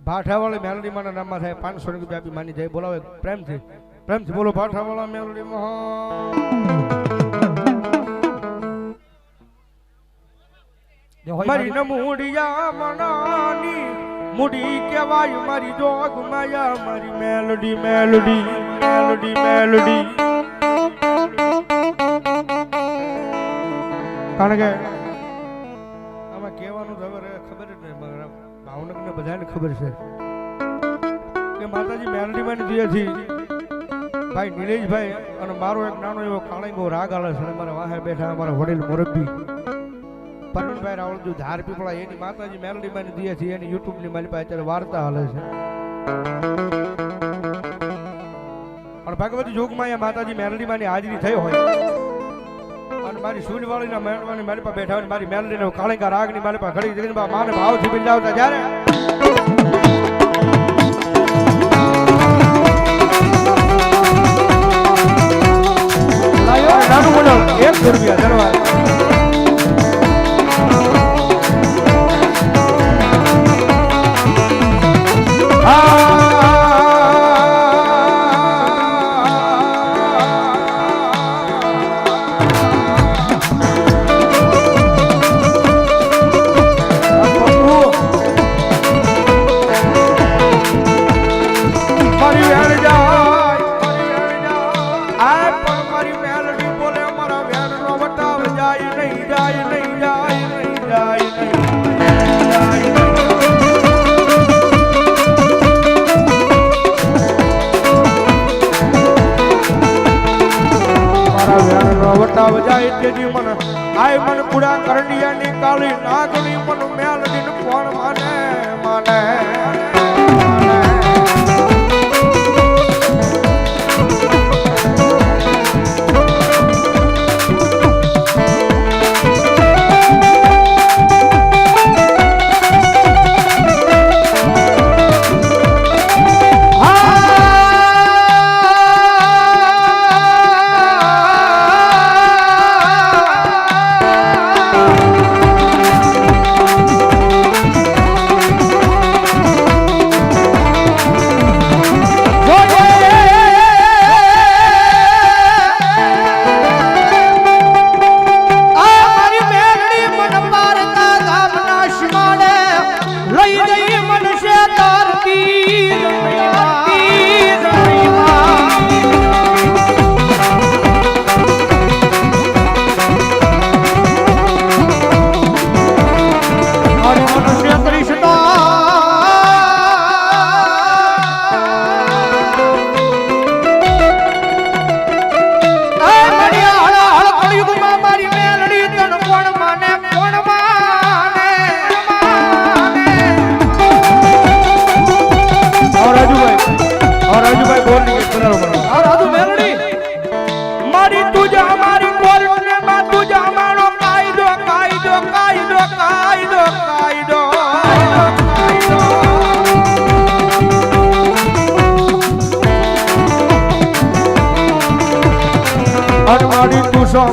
ભાઠાવાળી મેલડી માના નામમાં થાય 500 રૂપિયા આપી માની જાય. બોલાવે પ્રેમથી બોલો ભાઠાવાળા મેલડી મારી નમુડિયા મનાની મુડી કેવાય મારી જોગ માયા મારી મેલડી મેલડી મેલડી મેલડી. કારણ કે આમાં કહેવાનું ખબર જ નહીં, ભાવનગરને બધાને ખબર છે કે માતાજી મેલડી માં દીએથી ભાઈ નિલેશભાઈ અને મારો એક નાનો એવો કાળંગો રાગ આલે છે. મારા વાહે બેઠા અમારા વડીલ મોરબી પરવીનભાઈ રાવળજુ ધાર પીપળા એની માતાજી મેલડી માં દીએથી એની યુટ્યુબ ની મારી પાસે અત્યારે વાર્તા હાલે છે. અને ભગવતી જોગમાં એ માતાજી મેલડી માં ની હાજરી થઈ હોય અને મારી સૂનવાળી ના મેળવાની મારી પાસે બેઠા હોય મારી મેલડી ને કાળંગા રાગ ની મારી પાસે ઘડી જઈને માને ભાવથી બિરદાવતા જ્યારે નાનું બોલો 100 રૂપિયા ધન્યવાદ. આય મન કુડા કરડિયાની કાળી નાગની મન મેલડી ન કોણ માને માને.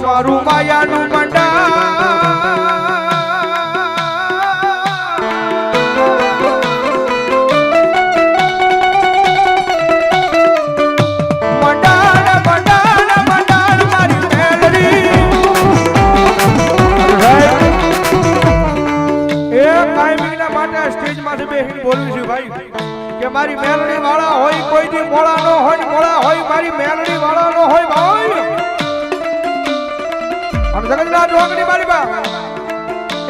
મારું માયાનું મંડા મારી મેલડી વાળા હોય કોઈ દી મોળા નો હોય મોળા હોય મારી મેલડી વાળા નો હોય ભાઈ. અને જગતના જોગણી મારી બા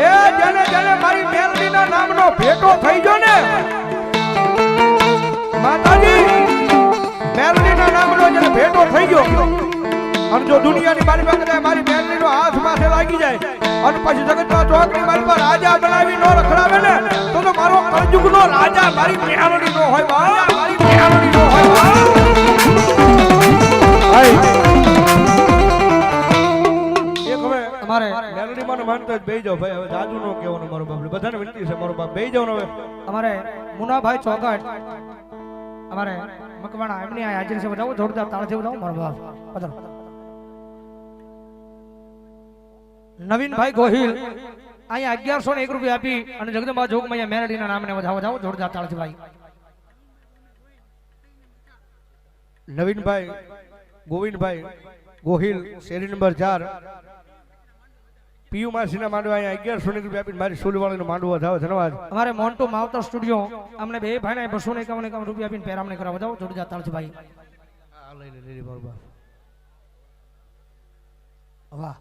એ જેને મારી મેલડી ના નામનો ભેટો થઈ ગયો ને માતાજી મેલડી ના નામનો જેને ભેટો થઈ ગયો અને જો દુનિયાની મારી પાસે મારી મેલડી નો હાથ માથે લાગી જાય અને પછી જગતના જોગણી મારી પર રાજા બનાવી નો રખડાવે ને તો મારો કળજુગ નો રાજા મારી મેલડી નો હોય બા મારી મેલડી નો હોય બા. તમારે મેલડી માં માનતા જ બેહી જાવ ભાઈ. હવે જાજુ નો કહેવાનો મારો બાપ બધાને વિનંતી છે મારો બાપ બેહી જાવ ને. હવે અમારે મુનાભાઈ ચોકટ અમારે મકવાણા એમની આ હાજરી છે બતાવો જોરદાર તાળથી બતાવો મારો બાપ પધારો. નવીનભાઈ ગોહિલ અહીંયા 1101 રૂપિયા આપી અને જગદંબા જોગમૈયા મેરડીના નામને વધાવો જોરદાર તાળથી ભાઈ. નવીનભાઈ ગોવિંદભાઈ ગોહિલ શેરી નંબર 4 પીયુ માસીના માંડવા અહીંયા 1101 રૂપિયા આપીને મારી સોલવાળીનો માંડવો વધાવો. ધન્યવાદ. અમારે મોન્ટુ માવતર સ્ટુડિયો અમને બે ભાઈને 251 રૂપિયા આપીને પેરામણી કરવા વધાવો જોરદાર તાળથી ભાઈ. વાહ.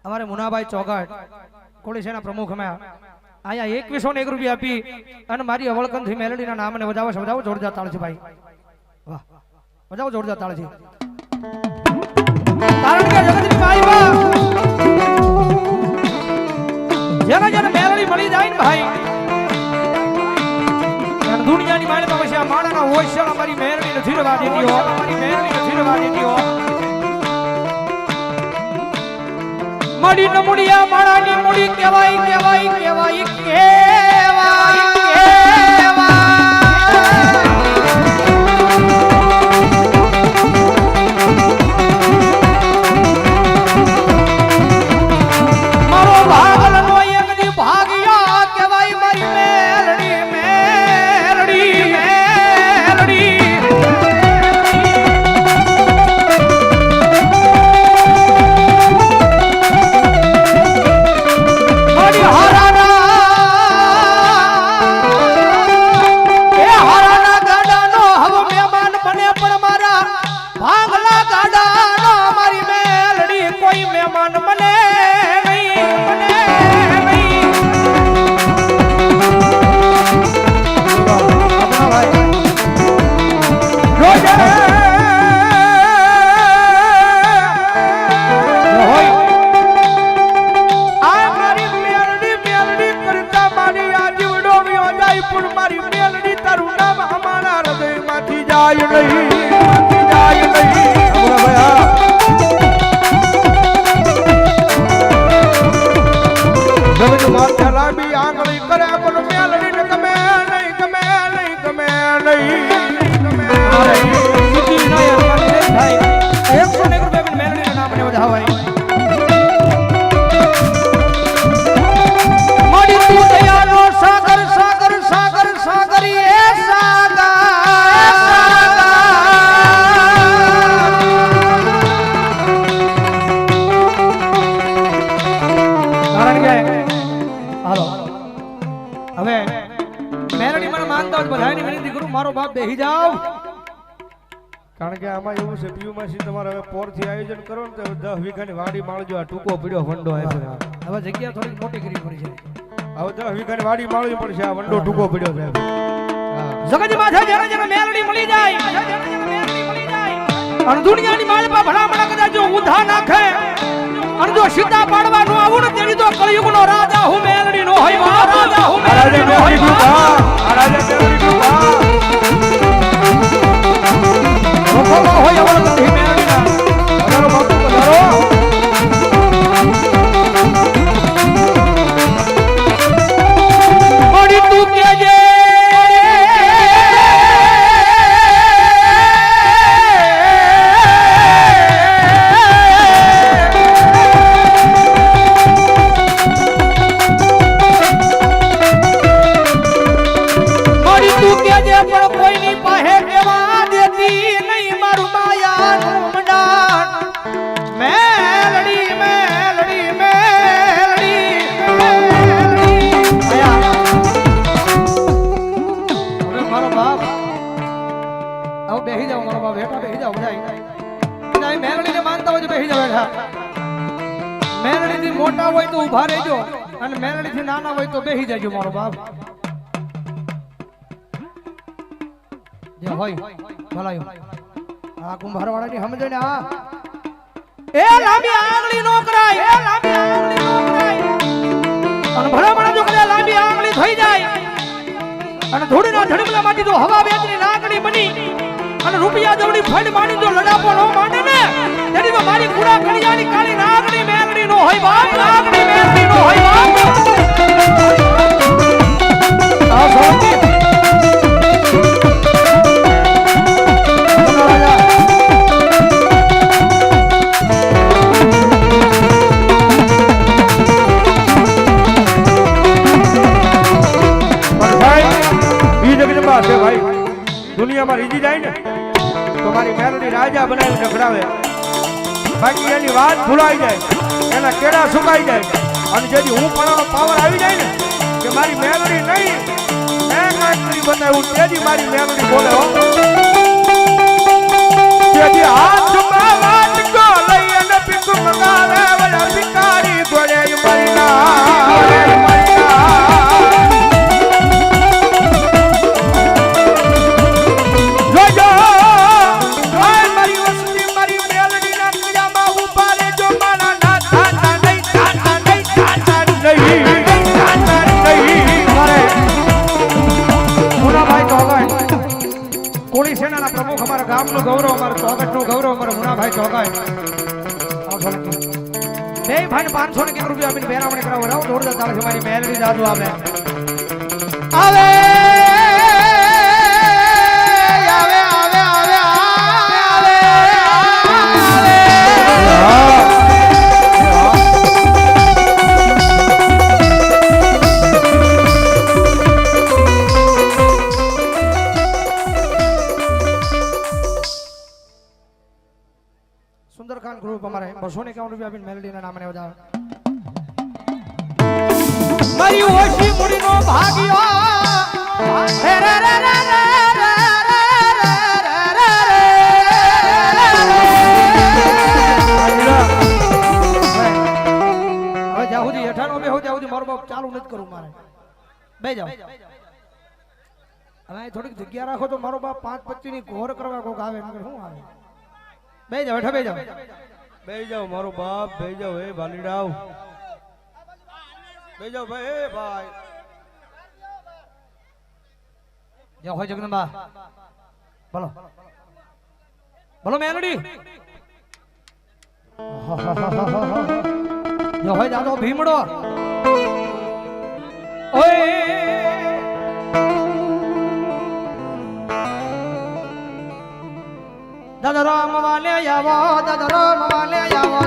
અમારે મુનાભાઈ ચોગાટ કોળીસેના પ્રમુખ અમે અહીંયા 2101 રૂપિયા આપી અને મારી અવળકંથી મેલડીના નામને વધાવો જોરદાર તાળથી ભાઈ. વાહ વધાવો જોરદાર તાળથી. કારણ કે જગતની માઈમાં જેને મેલડી મળી જાય ને ભાઈ અને દુનિયાની માળમાં પછી આ માળાના ઓશળ અમારી મેલડી નથી રવા દેતી હો, અમારી મેલડી નથી રવા દેતી હો. મડી ન મુડિયા માળાની મુડી કહેવાય કહેવાય કહેવાય કહેવાય મારો ભાગલનો એક દી ભાગ્યા કહેવાય મારી મેલડી મેલડી મેલડી. લાંબી આંગળી કરે પણ મેલડી ને ગમે નહીં ગમે નહીં ગમે નહીં. 101 રૂપિયા મેલડીના નામને વધાવાય. મડી તું દયાનો સાગર સાગર સાગર સાગરી એ સાગર. કારણ કે હાલો હવે મેલડી મને માનતા હોય બધાની વિનંતી કરું મારો બાપ બેહી જાવ. કારણ કે આમાં એવું છે પીયુ માસી તમારે હવે પોરથી આયોજન કરો ને તો 10 વીઘાની વાડી માળજો. આ ટૂંકો પીડ્યો વંડો આવ્યો. હવે જગ્યા થોડી મોટી કરવી પડી છે. હવે 10 વીઘાની વાડી માળવી પડશે. આ વંડો ટૂંકો પીડ્યો છે. જગત માથે જેને મેલડી મળી જાય અને દુનિયાની માલપા ભલામણા કદાચ જો ઊંધા નાખે અને જો સીધા પાડવા નો આવું ને તેની તો કળિયુગનો રાજા હું મેલડી નો હોય. રાજા હું મેલડી નો હોય. રાજા મેલડી કૃપા હોય અવળકંઠી મેલડીના વધારો બાપુ વધારો. મળી તું કેજે પણ કોઈની પાસે કેવા દેતી નહીં મારું માયાનું મંડાણ. મેલડી મેલડી મેલડી મેલડી. હવે મારો બાપ આવ બેહી જાવ. મારો બાપ બેઠા બેહી જાવ. બધા મેલડીને માનતા હોય તો બેહી જાવ બેઠા. મેલડીથી મોટા હોય તો ઊભા રહેજો અને મેલડીથી નાના હોય તો બેહી જાજો મારો બાપ. જે હોય ભલાયો આ કુંભારવાળાની સમજે ને આ એ લાંબી આંગળી નો કરાય. એ લાંબી આંગળી નો કરાય અને ભલામણા જો કદાચ લાંબી આંગળી થઈ જાય અને ધૂળના ધડમલા માંથી જો હવા વેચની નાગણી બની અને રૂપિયા દવડી ફંડ માની જો લડાપો નો માંડે ને તેની તો મારી કુડા કળિયાની કાળી નાગણી મેલડી નો હોય બાપ. નાગણી મેલડી નો હોય બાપ. આ સોતી કળા છે ભાઈ દુનિયામાં રીજી જાય ને તો મારી મેલડી રાજા બનાવી નખડાવે બાકી એની વાત ભૂલાઈ જાય એના કેળા સુકાઈ જાય અને જેથી હું પણ પાવર આવી જાય ને કે મારી મેલડી નહીં મેં કાંઈક કરી બનાવ્યું તેથી મારી મેલડી બોલે હો તેથી હાથમાં વાટકો લઈ અને પીક મગાવે વડા ભિખારી ગોળે મારી ના કોળી સેનાના પ્રમુખ અમારા ગામનું ગૌરવ અમારા ચોગટનું ગૌરવ અમારા મુનાભાઈ ચોગાઈ બે ભાઈ 500 ને રૂપિયા આપીને બેરામણી કરાવો રાવ જોરદાર ચાલે છે મારી મેલડી જાદુ આવે આવે આવે આવે આવે સુંદરકાન ગ્રુપ અમારે 251 રૂપિયા આપીને મેલડીના નામે વધાવે મારી ઓછી મુડીનો ભાગ્યો રે રે રે રે હવે જાહુદી હેઠાનો બે હો જાહુદી મારો બાપ ચાલુ નથી કરું મારે બે જાવ હવે થોડીક જગ્યા રાખો તો મારો બાપ 5-25 ની ઘોર કરવા કોક આવે નકર શું આવે બે જાવ હેઠા બે જાવ મારો બાપ બે જાવ હે ભાલીડાવ બે જાવ ભાઈ હે ભાઈ જાવ હોય જગદંબા બોલો બોલો મેલડી જાવ હોય દાદો ભીમડો ઓય દાદા રામ વાલે આવો દાદા રામ વાલે આવો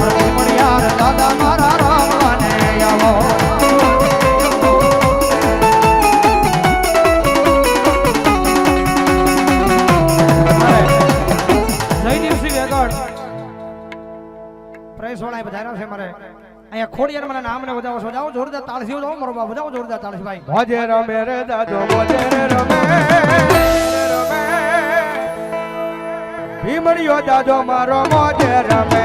જો મણિયાર દાદા મારા રામ વાલે આવો જયદેવસિંહ વેગડ પ્રેસ વાળા બધારા છે મારે અહીંયા ખોડિયાર મને નામ ને વધાવો છો જાઓ જોરદાર તાળસીઓ જાઓ મારો બાપ વધાવો જોરદાર તાળસી ભાઈ મોજે રમે રે દાદો મોજે રમે ભીમડીયો દાદો મારો મોજે રમે